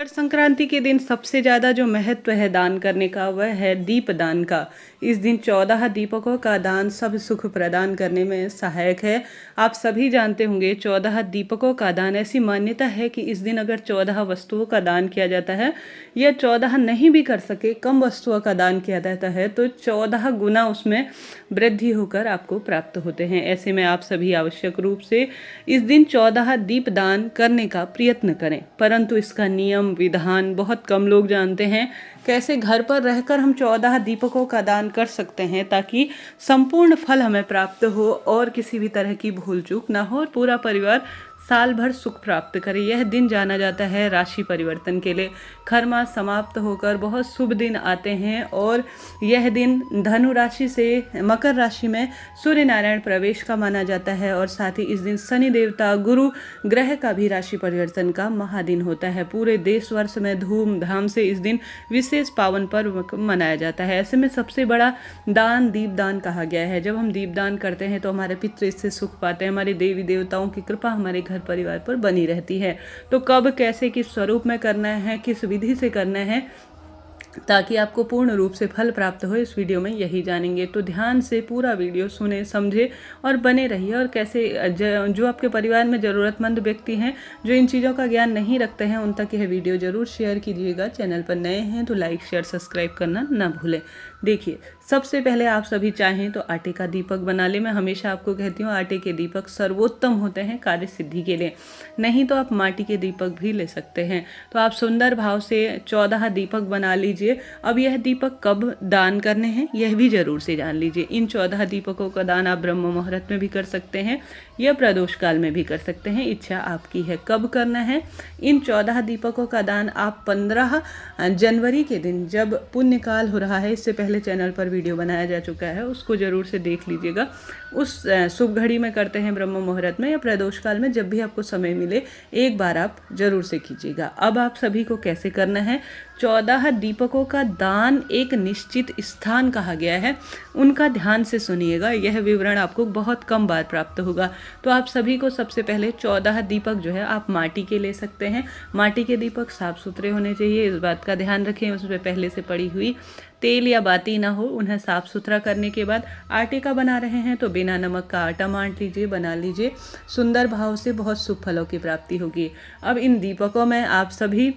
मकर संक्रांति के दिन सबसे ज़्यादा जो महत्व है दान करने का वह है दीप दान का। इस दिन 14 दीपकों का दान सब सुख प्रदान करने में सहायक है। आप सभी जानते होंगे 14 दीपकों का दान, ऐसी मान्यता है कि इस दिन अगर 14 वस्तुओं का दान किया जाता है या 14 नहीं भी कर सके, कम वस्तुओं का दान किया जाता है तो 14 गुना उसमें वृद्धि होकर आपको प्राप्त होते हैं। ऐसे में आप सभी आवश्यक रूप से इस दिन 14 दीप दान करने का प्रयत्न करें, परंतु इसका नियम विधान बहुत कम लोग जानते हैं। कैसे घर पर रहकर हम 14 दीपकों का दान कर सकते हैं ताकि संपूर्ण फल हमें प्राप्त हो और किसी भी तरह की भूल चूक ना हो और पूरा परिवार साल भर सुख प्राप्त करे। यह दिन जाना जाता है राशि परिवर्तन के लिए। खर मास समाप्त होकर बहुत शुभ दिन आते हैं और यह दिन धनु राशि से मकर राशि में सूर्य नारायण प्रवेश का माना जाता है और साथ ही इस दिन शनि देवता गुरु ग्रह का भी राशि परिवर्तन का महादिन होता है। पूरे देश वर्ष में धूमधाम से इस दिन विशेष पावन पर्व मनाया जाता है। ऐसे में सबसे बड़ा दान दीपदान कहा गया है। जब हम दीपदान करते हैं तो हमारे पितृ इससे सुख पाते हैं, हमारे देवी देवताओं की कृपा हमारे घर परिवार पर बनी रहती है। तो कब कैसे किस स्वरूप में करना है, किस विधि से करना है ताकि आपको पूर्ण रूप से फल प्राप्त हो, इस वीडियो में यही जानेंगे। तो ध्यान से पूरा वीडियो सुने समझे और बने रहिए। और कैसे जो आपके परिवार में ज़रूरतमंद व्यक्ति हैं जो इन चीज़ों का ज्ञान नहीं रखते हैं उन तक यह वीडियो ज़रूर शेयर कीजिएगा। चैनल पर नए हैं तो लाइक शेयर सब्सक्राइब करना ना भूलें। देखिए, सबसे पहले आप सभी चाहें तो आटे का दीपक बना लें। मैं हमेशा आपको कहती हूँ आटे के दीपक सर्वोत्तम होते हैं कार्य सिद्धि के लिए। नहीं तो आप माटी के दीपक भी ले सकते हैं। तो आप सुंदर भाव से 14 दीपक बना लीजिए। अब यह दीपक कब दान करने हैं यह भी जरूर से जान लीजिए। इन 14 दीपकों का दान आप ब्रह्म मुहूर्त में भी कर सकते हैं या प्रदोष काल में भी कर सकते हैं, इच्छा आपकी है। कब करना है इन 14 दीपकों का दान? आप 15 जनवरी के दिन, जब पुण्य काल हो रहा है, इससे पहले चैनल पर वीडियो बनाया जा चुका है, उसको जरूर से देख लीजिएगा। उस शुभ घड़ी में करते हैं ब्रह्म मुहूर्त में या प्रदोष काल में, जब भी आपको समय मिले एक बार आप जरूर से कीजिएगा। अब आप सभी को कैसे करना है? 14 दीपकों का दान एक निश्चित स्थान कहा गया है, उनका ध्यान से सुनिएगा। यह विवरण आपको बहुत कम बार प्राप्त होगा। तो आप सभी को सबसे पहले 14 दीपक जो है आप माटी के ले सकते हैं। माटी के दीपक साफ सुथरे होने चाहिए, इस बात का ध्यान रखें। उसमें पहले से पड़ी हुई तेल या बाती ना हो। उन्हें साफ सुथरा करने के बाद आटे का बना रहे हैं तो बिना नमक का आटा मान लीजिए, बना लीजिए। सुंदर भाव से बहुत शुभ फलों की प्राप्ति होगी। अब इन दीपकों में आप सभी,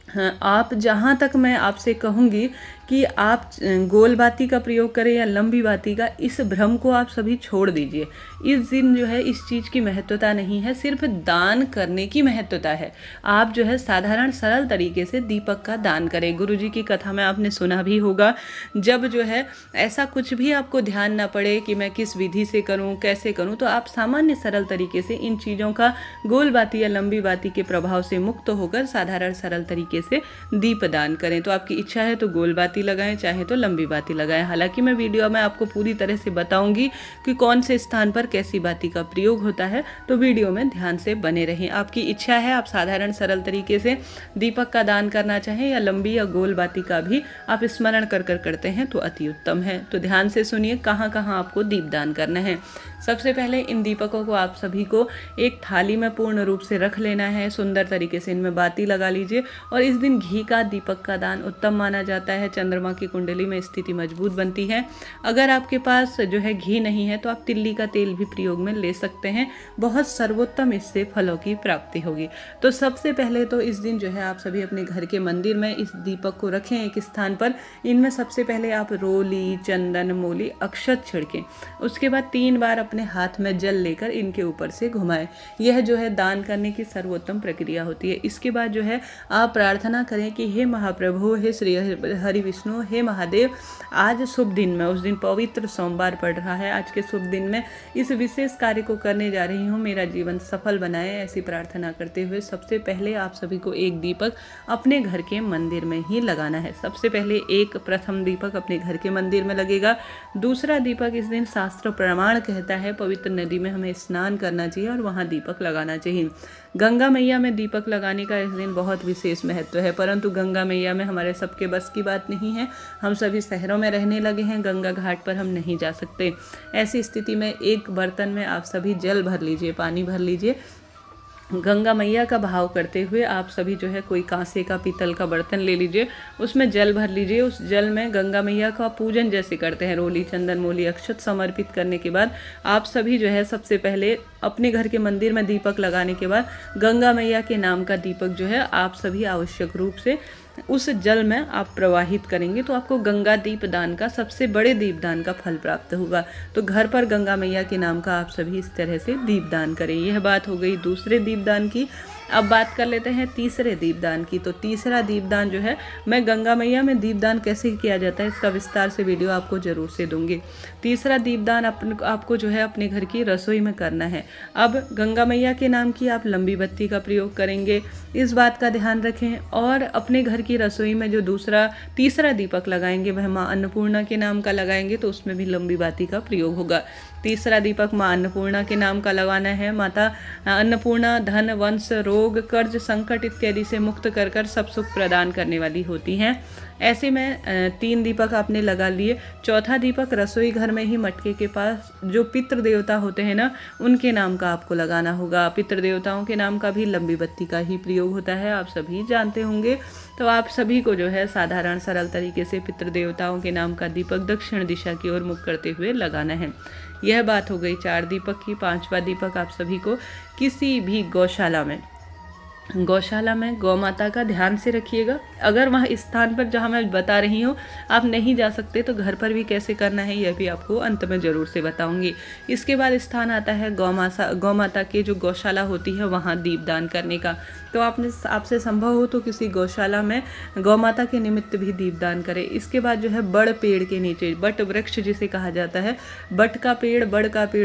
हाँ, आप जहाँ तक मैं आपसे कहूँगी कि आप गोल बाती का प्रयोग करें या लंबी बाती का, इस भ्रम को आप सभी छोड़ दीजिए। इस दिन जो है इस चीज़ की महत्वता नहीं है, सिर्फ दान करने की महत्वता है। आप जो है साधारण सरल तरीके से दीपक का दान करें। गुरुजी की कथा में आपने सुना भी होगा, जब जो है ऐसा कुछ भी आपको ध्यान ना पड़े कि मैं किस विधि से करूं, कैसे करूं, तो आप सामान्य सरल तरीके से इन चीज़ों का गोल बाती या लंबी बाती के प्रभाव से मुक्त होकर साधारण सरल तरीके से दीप दान करें। तो आपकी इच्छा है तो गोल बाती लगाएं, चाहे तो लंबी बाती लगाएं। हालांकि मैं वीडियो में आपको पूरी तरह से बताऊंगी कि कौन से स्थान पर कैसी बाती का प्रयोग होता है, तो वीडियो में ध्यान से बने रहें। आपकी इच्छा है आप साधारण सरल तरीके से दीपक का दान करना चाहें या लंबी या गोल बाती का भी आप स्मरण कर करते हैं तो अति उत्तम है। तो ध्यान से सुनिए कहाँ कहाँ आपको दीप दान करना है। सबसे पहले इन दीपकों को आप सभी को एक थाली में पूर्ण रूप से रख लेना है। सुंदर तरीके से इनमें बाती लगा लीजिए। और इस दिन घी का दीपक का दान उत्तम माना जाता है। चंद्रमा की कुंडली में स्थिति मजबूत बनती है। अगर आपके पास जो है घी नहीं है तो आप तिल्ली का तेल भी प्रयोग में ले सकते हैं। बहुत सर्वोत्तम इससे फलों की प्राप्ति होगी। तो सबसे पहले तो इस दिन जो है आप सभी अपने घर के मंदिर में इस दीपक को रखें एक स्थान पर। इनमें सबसे पहले आप रोली, चंदन, मोली, अक्षत छिड़कें। उसके बाद 3 बार अपने हाथ में जल लेकर इनके ऊपर से घुमाएं। यह जो है दान करने की सर्वोत्तम प्रक्रिया होती है। इसके बाद जो है आप प्रार्थना करें कि हे महाप्रभु, हे श्री हरि विष्णु, हे महादेव, आज शुभ दिन में, उस दिन पवित्र सोमवार पड़ रहा है, आज के शुभ दिन में इस विशेष कार्य को करने जा रही हूँ, मेरा जीवन सफल बनाए। ऐसी प्रार्थना करते हुए सबसे पहले आप सभी को एक दीपक अपने घर के मंदिर में ही लगाना है। सबसे पहले एक प्रथम दीपक अपने घर के मंदिर में लगेगा। दूसरा दीपक इस दिन शास्त्र प्रमाण कहता है पवित्र नदी में हमें स्नान करना चाहिए और वहाँ दीपक लगाना चाहिए। गंगा मैया में दीपक लगाने का इस दिन बहुत विशेष महत्व है, परंतु गंगा मैया में हमारे सबके बस की बात नहीं है। हम सभी शहरों में रहने लगे हैं, गंगा घाट पर हम नहीं जा सकते। ऐसी स्थिति में एक बर्तन में आप सभी जल भर लीजिए, पानी भर लीजिए गंगा मैया का भाव करते हुए आप सभी जो है कोई कांसे का पीतल का बर्तन ले लीजिए, उसमें जल भर लीजिए। उस जल में गंगा मैया का पूजन जैसे करते हैं, रोली चंदन मूली अक्षत समर्पित करने के बाद आप सभी जो है सबसे पहले अपने घर के मंदिर में दीपक लगाने के बाद गंगा मैया के नाम का दीपक जो है आप सभी आवश्यक रूप से उस जल में आप प्रवाहित करेंगे, तो आपको गंगा दीप दान का, सबसे बड़े दीपदान का फल प्राप्त होगा। तो घर पर गंगा मैया के नाम का आप सभी इस तरह से दीपदान करें। यह बात हो गई दूसरे दीपदान की। अब बात कर लेते हैं तीसरे दीपदान की। तो तीसरा दीपदान जो है, मैं गंगा मैया में दीपदान कैसे किया जाता है इसका विस्तार से वीडियो आपको जरूर से दूंगी। तीसरा दीपदान आपको जो है अपने घर की रसोई में करना है। अब गंगा मैया के नाम की आप लंबी बत्ती का प्रयोग करेंगे, इस बात का ध्यान रखें। और अपने घर की रसोई में जो तीसरा दीपक लगाएंगे वह माँ अन्नपूर्णा के नाम का लगाएंगे, तो उसमें भी लंबी बाती का प्रयोग होगा। तीसरा दीपक माँ अन्नपूर्णा के नाम का लगाना है। माता अन्नपूर्णा धन वंश रोग कर्ज संकट इत्यादि से मुक्त कर सब सुख प्रदान करने वाली होती हैं। ऐसे में 3 दीपक आपने लगा लिए। चौथा दीपक रसोई घर में ही मटके के पास जो पितृ देवता होते हैं ना, उनके नाम का आपको लगाना होगा। पितृ देवताओं के नाम का भी लंबी बत्ती का ही प्रयोग होता है, आप सभी जानते होंगे। तो आप सभी को जो है साधारण सरल तरीके से पितृ देवताओं के नाम का दीपक दक्षिण दिशा की ओर मुख करते हुए लगाना है। यह बात हो गई 4 दीपक की। 5वां दीपक आप सभी को किसी भी गौशाला में गौ माता का ध्यान से रखिएगा। अगर वहाँ स्थान पर जहाँ मैं बता रही हूँ आप नहीं जा सकते तो घर पर भी कैसे करना है यह भी आपको अंत में ज़रूर से बताऊंगी। इसके बाद स्थान आता है गौ माता की जो गौशाला होती है वहाँ दीपदान करने का। तो आपसे संभव हो तो किसी गौशाला में गौ माता के निमित्त भी दीपदान करें। इसके बाद जो है बड़ पेड़ के नीचे, बट वृक्ष जिसे कहा जाता है, बड़ का पेड़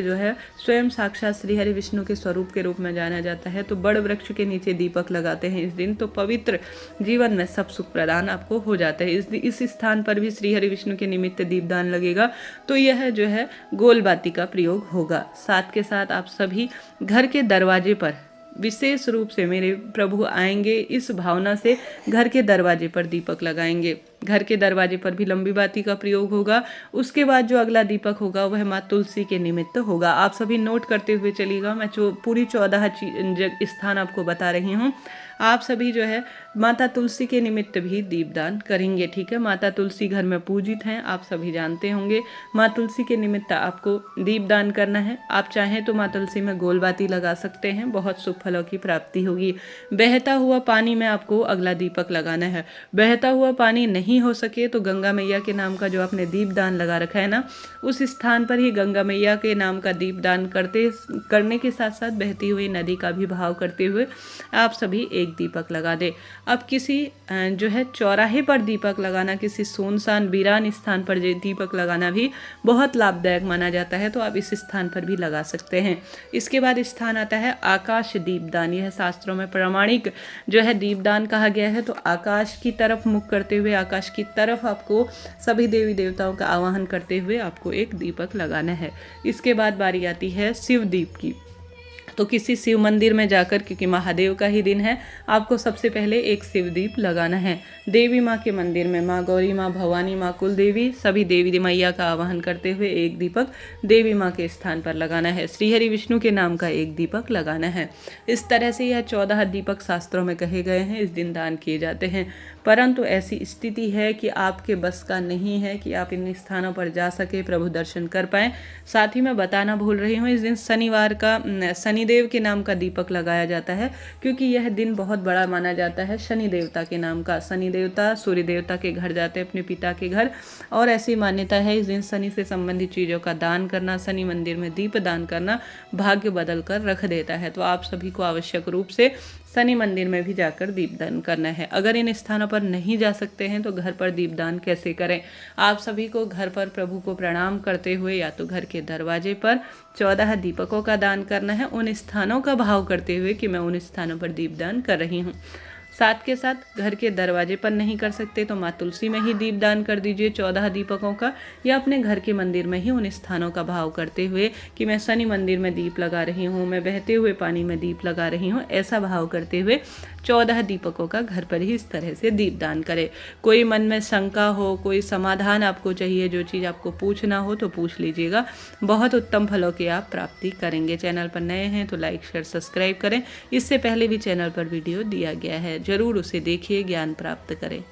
जो है स्वयं साक्षात श्री हरि विष्णु के स्वरूप के रूप में जाना जाता है। तो बड़ वृक्ष के नीचे दीपक लगाते हैं इस दिन, तो पवित्र जीवन में सब सुख प्रदान आपको हो जाता है। इस स्थान पर भी श्री हरि विष्णु के निमित्त दीपदान लगेगा, तो यह जो है गोल बाती का प्रयोग होगा। साथ के साथ आप सभी घर के दरवाजे पर विशेष रूप से मेरे प्रभु आएंगे इस भावना से घर के दरवाजे पर दीपक लगाएंगे। घर के दरवाजे पर भी लंबी बाती का प्रयोग होगा। उसके बाद जो अगला दीपक होगा वह माँ तुलसी के निमित्त होगा। आप सभी नोट करते हुए चलिएगा, मैं पूरी 14 स्थान आपको बता रही हूँ। आप सभी जो है माता तुलसी के निमित्त भी दीपदान करेंगे, ठीक है। माता तुलसी घर में पूजित हैं, आप सभी जानते होंगे। माँ तुलसी के निमित्त आपको दीपदान करना है। आप चाहें तो माँ तुलसी में गोल बाती लगा सकते हैं, बहुत शुभ फलों की प्राप्ति होगी। बहता हुआ पानी में आपको अगला दीपक लगाना है। बहता हुआ पानी नहीं हो सके तो गंगा मैया के नाम का जो आपने दीपदान लगा रखा है ना, उस स्थान पर ही गंगा मैया के नाम का दीपदान करने के साथ साथ बहती हुई नदी का भी भाव करते हुए आप सभी एक दीपक लगा दे। अब किसी जो है चौराहे पर दीपक लगाना, किसी सुनसान वीरान स्थान पर दीपक लगाना भी बहुत लाभदायक माना जाता है, तो आप इस स्थान पर भी लगा सकते हैं। इसके बाद स्थान आता है आकाश दीपदान। यह शास्त्रों में प्रमाणिक जो है दीपदान कहा गया है। तो आकाश की तरफ मुख करते हुए, आकाश की तरफ आपको सभी देवी देवताओं का आवाहन करते हुए आपको एक दीपक लगाना है। इसके बाद बारी आती है शिव दीप की। तो किसी शिव मंदिर में जाकर, क्योंकि महादेव का ही दिन है, आपको सबसे पहले एक शिव दीप लगाना है। देवी माँ के मंदिर में माँ गौरी, माँ भवानी, माँ कुल देवी, सभी देवी मैया का आवाहन करते हुए एक दीपक देवी माँ के स्थान पर लगाना है। श्रीहरि विष्णु के नाम का एक दीपक लगाना है। इस तरह से यह 14 दीपक शास्त्रों में कहे गए हैं, इस दिन दान किए जाते हैं। परंतु ऐसी स्थिति है कि आपके बस का नहीं है कि आप इन स्थानों पर जा सके, प्रभु दर्शन कर पाएँ। साथ ही मैं बताना भूल रही हूँ, इस दिन शनिवार का शनिदेव के नाम का दीपक लगाया जाता है, क्योंकि यह दिन बहुत बड़ा माना जाता है शनि देवता के नाम का। शनि देवता सूर्य देवता के घर जाते हैं, अपने पिता के घर, और ऐसी मान्यता है इस दिन शनि से संबंधित चीज़ों का दान करना, शनि मंदिर में दीप दान करना भाग्य बदल कर रख देता है। तो आप सभी को आवश्यक रूप से शनि मंदिर में भी जाकर दीपदान करना है। अगर इन स्थानों पर नहीं जा सकते हैं तो घर पर दीपदान कैसे करें? आप सभी को घर पर प्रभु को प्रणाम करते हुए या तो घर के दरवाजे पर 14 दीपकों का दान करना है, उन स्थानों का भाव करते हुए कि मैं उन स्थानों पर दीपदान कर रही हूँ। साथ के साथ घर के दरवाजे पर नहीं कर सकते तो माँ तुलसी में ही दीपदान कर दीजिए 14 दीपकों का, या अपने घर के मंदिर में ही उन स्थानों का भाव करते हुए कि मैं शनि मंदिर में दीप लगा रही हूँ, मैं बहते हुए पानी में दीप लगा रही हूँ, ऐसा भाव करते हुए 14 दीपकों का घर पर ही इस तरह से दीपदान करें। कोई मन में शंका हो, कोई समाधान आपको चाहिए, जो चीज़ आपको पूछना हो तो पूछ लीजिएगा, बहुत उत्तम फलों की आप प्राप्ति करेंगे। चैनल पर नए हैं तो लाइक शेयर सब्सक्राइब करें। इससे पहले भी चैनल पर वीडियो दिया गया है, जरूर उसे देखिए, ज्ञान प्राप्त करें।